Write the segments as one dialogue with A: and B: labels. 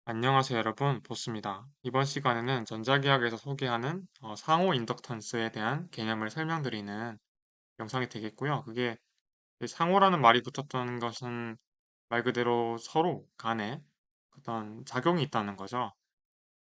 A: 안녕하세요 여러분, 보스입니다. 이번 시간에는 전자기학에서 소개하는 상호 인덕턴스에 대한 개념을 설명드리는 영상이 되겠고요. 그게 상호라는 말이 붙었던 것은 말 그대로 서로 간에 어떤 작용이 있다는 거죠.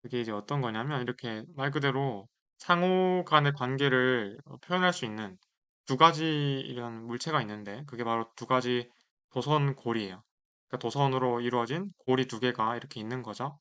A: 그게 이제 어떤 거냐면 이렇게 말 그대로 상호 간의 관계를 표현할 수 있는 두 가지 이런 물체가 있는데 그게 바로 두 가지 도선고리예요. 그러니까 도선으로 이루어진 고리 두 개가 이렇게 있는 거죠.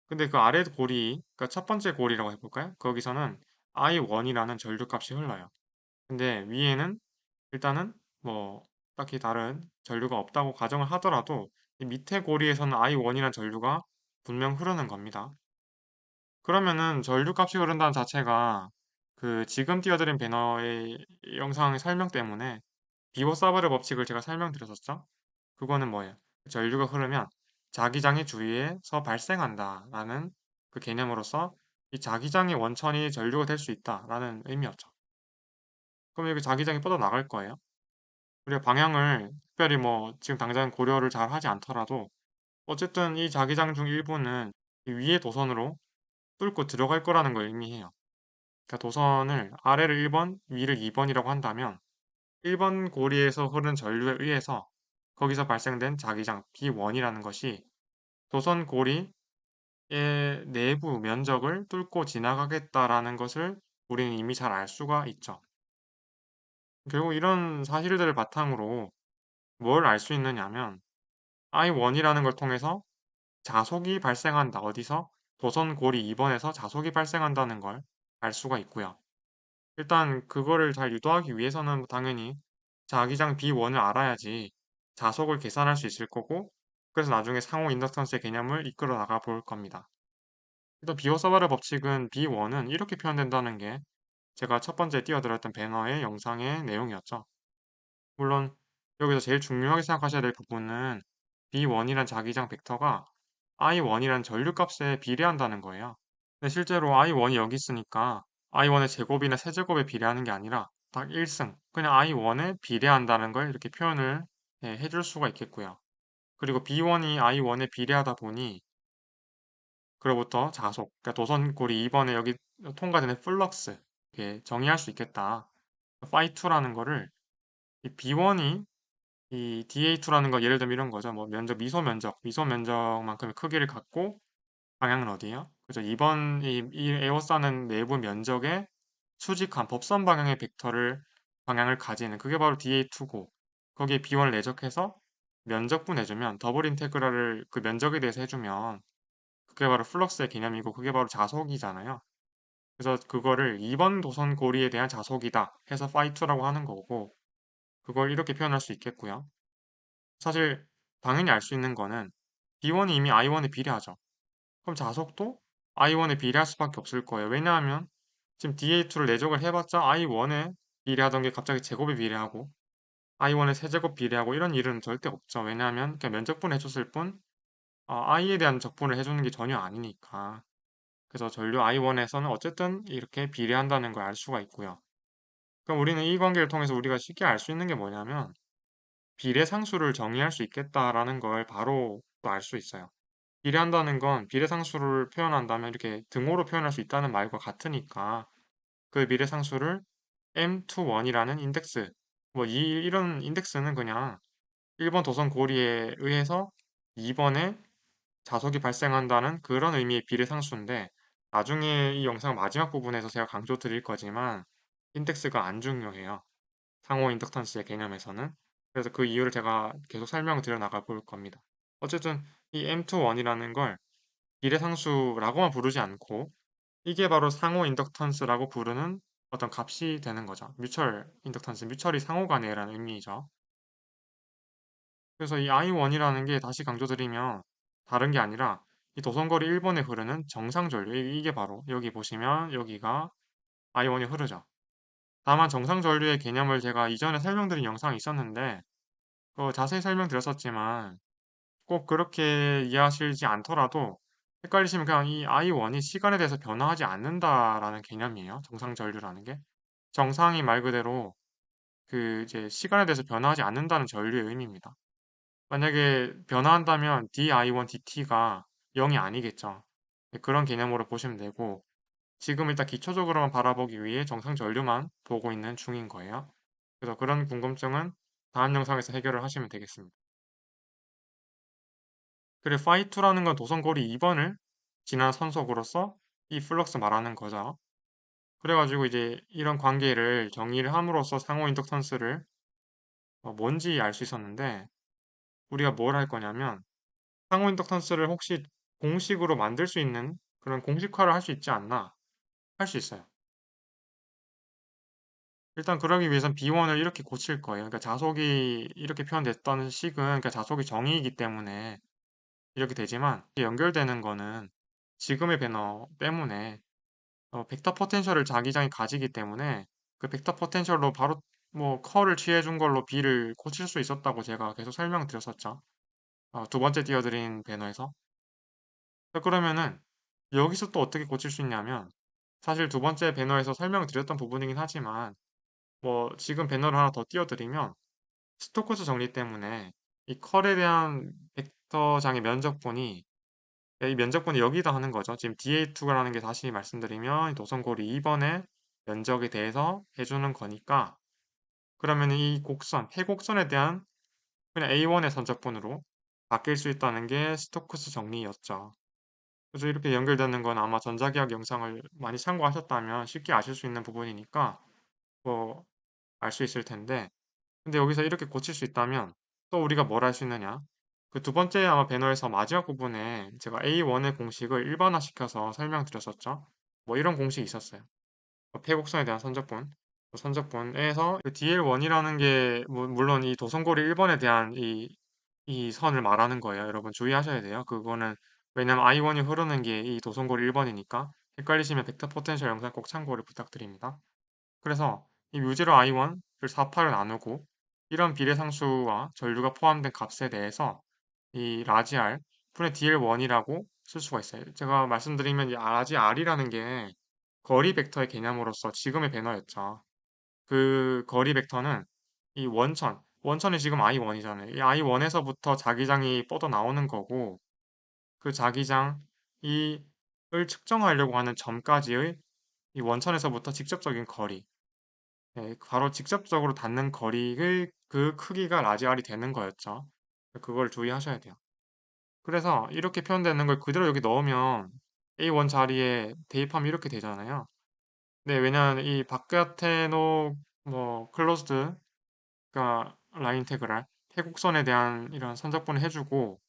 A: 근데 그 아래 고리, 그러니까 첫 번째 고리라고 해볼까요? 거기서는 I1이라는 전류값이 흘러요. 근데 위에는 일단은 뭐 딱히 다른 전류가 없다고 가정을 하더라도 이 밑에 고리에서는 I1이라는 전류가 분명 흐르는 겁니다. 그러면은 전류값이 흐른다는 자체가 그 지금 띄워드린 배너의 영상 설명 때문에 비보사버의 법칙을 제가 설명드렸었죠? 그거는 뭐예요? 전류가 흐르면 자기장의 주위에서 발생한다라는 그 개념으로서 이 자기장의 원천이 전류가 될 수 있다라는 의미였죠. 그럼 여기 자기장이 뻗어나갈 거예요. 우리가 방향을 특별히 뭐 지금 당장 고려를 잘 하지 않더라도 어쨌든 이 자기장 중 일부는 이 위의 도선으로 뚫고 들어갈 거라는 걸 의미해요. 그러니까 도선을 아래를 1번, 위를 2번이라고 한다면 1번 고리에서 흐르는 전류에 의해서 거기서 발생된 자기장 B1이라는 것이 도선 고리의 내부 면적을 뚫고 지나가겠다라는 것을 우리는 이미 잘 알 수가 있죠. 결국 이런 사실들을 바탕으로 뭘 알 수 있느냐면 I1이라는 걸 통해서 자속이 발생한다. 어디서? 도선 고리 2번에서 자속이 발생한다는 걸 알 수가 있고요. 일단 그거를 잘 유도하기 위해서는 당연히 자기장 B1을 알아야지 자속을 계산할 수 있을 거고 그래서 나중에 상호 인덕턴스의 개념을 이끌어 나가 볼 겁니다. 일단 비오사바르 법칙은 B1은 이렇게 표현된다는 게 제가 첫 번째 띄워드렸던 배너의 영상의 내용이었죠. 물론 여기서 제일 중요하게 생각하셔야 될 부분은 B1이란 자기장 벡터가 I1이란 전류값에 비례한다는 거예요. 근데 실제로 I1이 여기 있으니까 I1의 제곱이나 세제곱에 비례하는 게 아니라 딱 1승, 그냥 I1에 비례한다는 걸 이렇게 표현을 해줄 수가 있겠고요. 그리고 B1이 I1에 비례하다 보니 그로부터 자속, 그러니까 도선고리 2번에 여기 통과되는 플럭스 이렇게 정의할 수 있겠다. phi2라는 거를 이 B1이 이 DA2라는 거 예를 들면 이런 거죠. 뭐 면적, 미소 면적만큼의 크기를 갖고 방향은 어디예요? 그죠? 2번 이 에워싸는 내부 면적의 수직한 법선 방향의 벡터를 방향을 가지는 그게 바로 DA2고 거기에 B1을 내적해서 면적분 해주면 더블 인테그랄을 그 면적에 대해서 해주면 그게 바로 플럭스의 개념이고 그게 바로 자속이잖아요. 그래서 그거를 2번 도선 고리에 대한 자속이다 해서 phi2라고 하는 거고 그걸 이렇게 표현할 수 있겠고요. 사실 당연히 알 수 있는 거는 B1이 이미 I1에 비례하죠. 그럼 자속도 I1에 비례할 수밖에 없을 거예요. 왜냐하면 지금 DA2를 내적을 해봤자 I1에 비례하던 게 갑자기 제곱에 비례하고 I1에 세제곱 비례하고 이런 일은 절대 없죠. 왜냐하면 그냥 면적분 해줬을 뿐 I에 대한 적분을 해주는 게 전혀 아니니까. 그래서 전류 I1에서는 어쨌든 이렇게 비례한다는 걸 알 수가 있고요. 그럼 우리는 이 관계를 통해서 우리가 쉽게 알 수 있는 게 뭐냐면 비례상수를 정의할 수 있겠다라는 걸 바로 또 알 수 있어요. 비례한다는 건 비례상수를 표현한다면 이렇게 등호로 표현할 수 있다는 말과 같으니까 그 비례상수를 M21이라는 인덱스 뭐 이런 인덱스는 그냥 1번 도선 고리에 의해서 2번에 자속이 발생한다는 그런 의미의 비례상수인데 나중에 이 영상 마지막 부분에서 제가 강조 드릴 거지만 인덱스가 안 중요해요. 상호 인덕턴스의 개념에서는. 그래서 그 이유를 제가 계속 설명을 드려 나가 볼 겁니다. 어쨌든 이 M21이라는 걸 비례상수라고만 부르지 않고 이게 바로 상호 인덕턴스라고 부르는 어떤 값이 되는 거죠. 뮤철 인덕턴스, 뮤철이 상호간에라는 의미죠. 그래서 이 I1이라는 게 다시 강조드리면 다른 게 아니라 이 도선거리 1번에 흐르는 정상전류 이게 바로 여기 보시면 여기가 I1이 흐르죠. 다만 정상전류의 개념을 제가 이전에 설명드린 영상이 있었는데 자세히 설명드렸었지만 꼭 그렇게 이해하시지 않더라도 헷갈리시면 그냥 이 I1이 시간에 대해서 변화하지 않는다라는 개념이에요. 정상전류라는 게. 정상이 말 그대로 그 이제 시간에 대해서 변화하지 않는다는 전류의 의미입니다. 만약에 변화한다면 dI1 dt가 0이 아니겠죠. 네, 그런 개념으로 보시면 되고, 지금 일단 기초적으로만 바라보기 위해 정상 전류만 보고 있는 중인 거예요. 그래서 그런 궁금증은 다음 영상에서 해결을 하시면 되겠습니다. 그리고 phi2라는 건 도선고리 2번을 지난 선속으로서 이 플럭스 말하는 거죠. 그래가지고 이제 이런 관계를 정의를 함으로써 상호 인덕턴스를 뭔지 알 수 있었는데, 우리가 뭘 할 거냐면 상호 인덕턴스를 혹시 공식으로 만들 수 있는 그런 공식화를 할 수 있지 않나, 할 수 있어요. 일단 그러기 위해선 B1을 이렇게 고칠 거예요. 그러니까 자속이 이렇게 표현됐던 식은 그러니까 자속이 정의이기 때문에 이렇게 되지만 연결되는 거는 지금의 배너 때문에 벡터 포텐셜을 자기장이 가지기 때문에 그 벡터 포텐셜로 바로 뭐 컬을 취해준 걸로 B를 고칠 수 있었다고 제가 계속 설명드렸었죠. 두 번째 띄워드린 배너에서. 그러면은 여기서 또 어떻게 고칠 수 있냐면 사실 두 번째 배너에서 설명드렸던 부분이긴 하지만 뭐 지금 배너를 하나 더 띄워드리면 스토크스 정리 때문에 이 컬에 대한 벡터장의 면적분이 이 면적분이 여기다 하는 거죠. 지금 DA2라는 게 다시 말씀드리면 도선고리 2번의 면적에 대해서 해주는 거니까 그러면 이 곡선, 폐곡선에 대한 그냥 A1의 선적분으로 바뀔 수 있다는 게 스토크스 정리였죠. 그래서 이렇게 연결되는 건 아마 전자기학 영상을 많이 참고하셨다면 쉽게 아실 수 있는 부분이니까 뭐 알 수 있을 텐데 근데 여기서 이렇게 고칠 수 있다면 또 우리가 뭘 할 수 있느냐? 그 두 번째 아마 배너에서 마지막 부분에 제가 A1의 공식을 일반화시켜서 설명드렸었죠. 뭐 이런 공식이 있었어요. 폐곡선에 대한 선적분. 그 선적분에서 DL1이라는 게 물론 이 도선고리 1번에 대한 이 선을 말하는 거예요. 여러분 주의하셔야 돼요. 그거는 왜냐면 I1이 흐르는 게 이 도선고리 1번이니까 헷갈리시면 벡터 포텐셜 영상 꼭 참고를 부탁드립니다. 그래서 이 뮤제로 I1을 4파로 나누고 이런 비례상수와 전류가 포함된 값에 대해서 이 라지 R 분의 DL1이라고 쓸 수가 있어요. 제가 말씀드리면 이 라지 R이라는 게 거리 벡터의 개념으로서 지금의 배너였죠. 그 거리 벡터는 이 원천이 지금 I1이잖아요. 이 I1에서부터 자기장이 뻗어 나오는 거고 그 자기장 이을 측정하려고 하는 점까지의 이 원천에서부터 직접적인 거리 네, 바로 직접적으로 닿는 거리의 그 크기가 라지 R이 되는 거였죠. 그걸 주의하셔야 돼요. 그래서 이렇게 표현되는 걸 그대로 여기 넣으면 A1 자리에 대입하면 이렇게 되잖아요. 네, 왜냐하면 이 바깥에 뭐 클로즈드 그러니까 라인 인테그랄 태곡선에 대한 이런 선적분을 해주고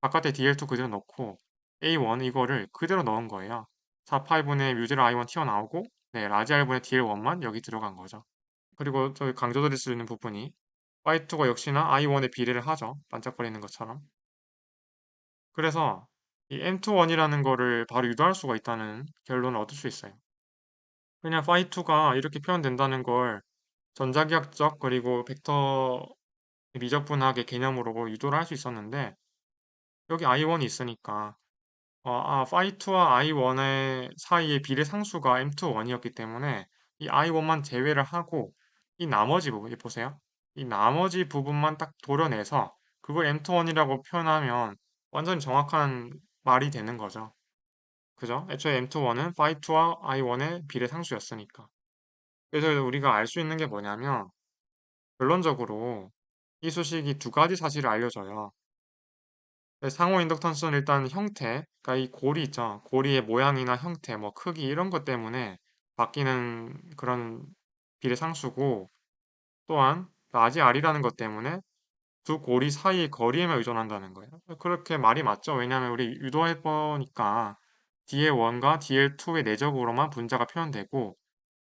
A: 바깥에 DL2 그대로 넣고 A1 이거를 그대로 넣은 거예요. 4파이분의 뮤제로 I1 튀어나오고 네, 라지 R분의 DL1만 여기 들어간 거죠. 그리고 저희 강조드릴 수 있는 부분이 Y2가 역시나 I1에 비례를 하죠. 반짝거리는 것처럼. 그래서 이 M21이라는 거를 바로 유도할 수가 있다는 결론을 얻을 수 있어요. 그냥 phi2가 이렇게 표현된다는 걸 전자기학적 그리고 벡터 미적분학의 개념으로 유도를 할 수 있었는데 여기 I1이 있으니까 phi2와 I1의 사이의 비례 상수가 M21이었기 때문에 이 I1만 제외를 하고 이 나머지 부분, 이 보세요. 이 나머지 부분만 딱 도려내서 그걸 M21이라고 표현하면 완전 정확한 말이 되는 거죠. 그죠? 애초에 M21은 phi2와 I1의 비례 상수였으니까. 그래서 우리가 알 수 있는 게 뭐냐면 결론적으로 이 수식이 두 가지 사실을 알려줘요. 상호 인덕턴스는 일단 형태, 그러니까 이 고리 있죠. 고리의 모양이나 형태, 뭐 크기 이런 것 때문에 바뀌는 그런 비례상수고 또한 라지 R이라는 것 때문에 두 고리 사이의 거리에만 의존한다는 거예요. 그렇게 말이 맞죠. 왜냐하면 우리 유도해 보니까 DL1과 DL2의 내적으로만 분자가 표현되고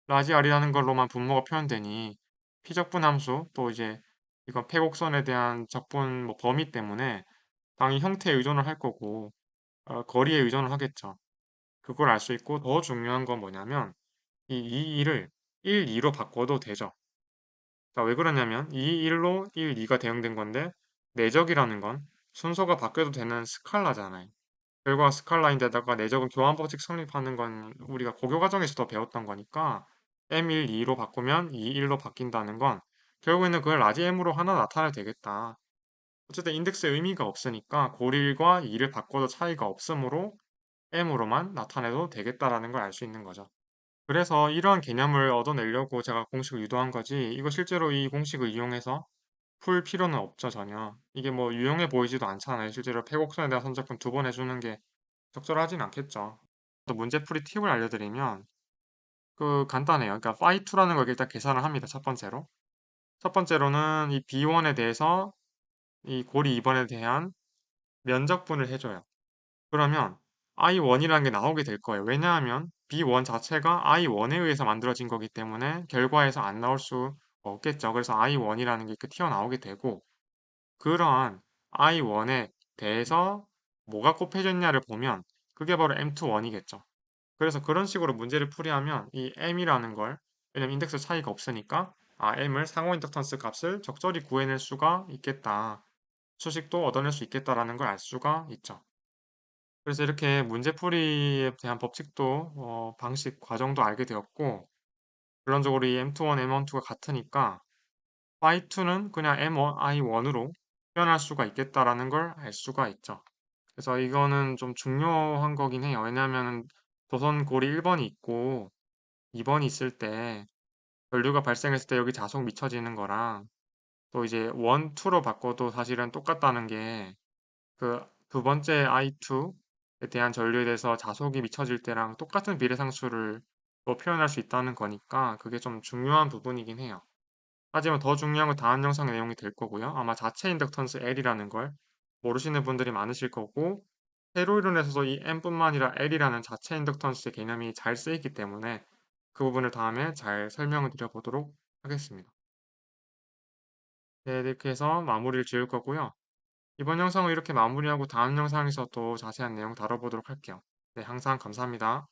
A: 라지 R이라는 걸로만 분모가 표현되니 피적분 함수 또 이제 이건 폐곡선에 대한 적분 뭐 범위 때문에 당연히 형태에 의존을 할 거고 거리에 의존을 하겠죠. 그걸 알 수 있고 더 중요한 건 뭐냐면 이 2를 1, 2로 바꿔도 되죠. 그러니까 왜 그러냐면 2, 1로 1, 2가 대응된 건데 내적이라는 건 순서가 바뀌어도 되는 스칼라잖아요. 결과 스칼라인데다가 내적은 교환 법칙 성립하는 건 우리가 고교 과정에서도 배웠던 거니까 M1, 2로 바꾸면 2, 1로 바뀐다는 건 결국에는 그걸 라지 M으로 하나 나타내도 되겠다. 어쨌든 인덱스의 의미가 없으니까 고리 1과 2를 바꿔도 차이가 없으므로 m으로만 나타내도 되겠다라는 걸 알 수 있는 거죠. 그래서 이러한 개념을 얻어내려고 제가 공식을 유도한 거지, 이거 실제로 이 공식을 이용해서 풀 필요는 없죠, 전혀. 이게 뭐 유용해 보이지도 않잖아요. 실제로 패곡선에 대한 선적분 2번 해주는 게 적절하진 않겠죠. 또 문제풀이 팁을 알려드리면, 간단해요. 그러니까 phi2라는 걸 일단 계산을 합니다. 첫 번째로. 첫 번째로는 이 B1에 대해서 이 고리 2번에 대한 면적분을 해줘요. 그러면 I1이라는 게 나오게 될 거예요. 왜냐하면 B1 자체가 I1에 의해서 만들어진 거기 때문에 결과에서 안 나올 수 없겠죠. 그래서 I1이라는 게 이렇게 튀어나오게 되고, 그러한 I1에 대해서 뭐가 곱해졌냐를 보면 그게 바로 M21이겠죠. 그래서 그런 식으로 문제를 풀이하면 이 M이라는 걸, 왜냐면 인덱스 차이가 없으니까 M을 상호 인덕턴스 값을 적절히 구해낼 수가 있겠다. 수식도 얻어낼 수 있겠다라는 걸 알 수가 있죠. 그래서 이렇게 문제풀이에 대한 법칙도, 방식, 과정도 알게 되었고, 결론적으로 이 M21, M12가 같으니까 phi2는 그냥 M1, I1으로 표현할 수가 있겠다라는 걸 알 수가 있죠. 그래서 이거는 좀 중요한 거긴 해요. 왜냐하면 도선 고리 1번이 있고 2번이 있을 때 전류가 발생했을 때 여기 자속 미쳐지는 거랑 또 이제 1, 2로 바꿔도 사실은 똑같다는 게 그 두 번째 I2에 대한 전류에 대해서 자속이 미쳐질 때랑 똑같은 비례상수를 또 표현할 수 있다는 거니까 그게 좀 중요한 부분이긴 해요. 하지만 더 중요한 건 다음 영상의 내용이 될 거고요. 아마 자체 인덕턴스 L이라는 걸 모르시는 분들이 많으실 거고, 세로 이론에서도 이 M뿐만 아니라 L이라는 자체 인덕턴스의 개념이 잘 쓰이기 때문에 그 부분을 다음에 잘 설명을 드려보도록 하겠습니다. 네, 이렇게 해서 마무리를 지을 거고요. 이번 영상은 이렇게 마무리하고 다음 영상에서 또 자세한 내용 다뤄보도록 할게요. 네, 항상 감사합니다.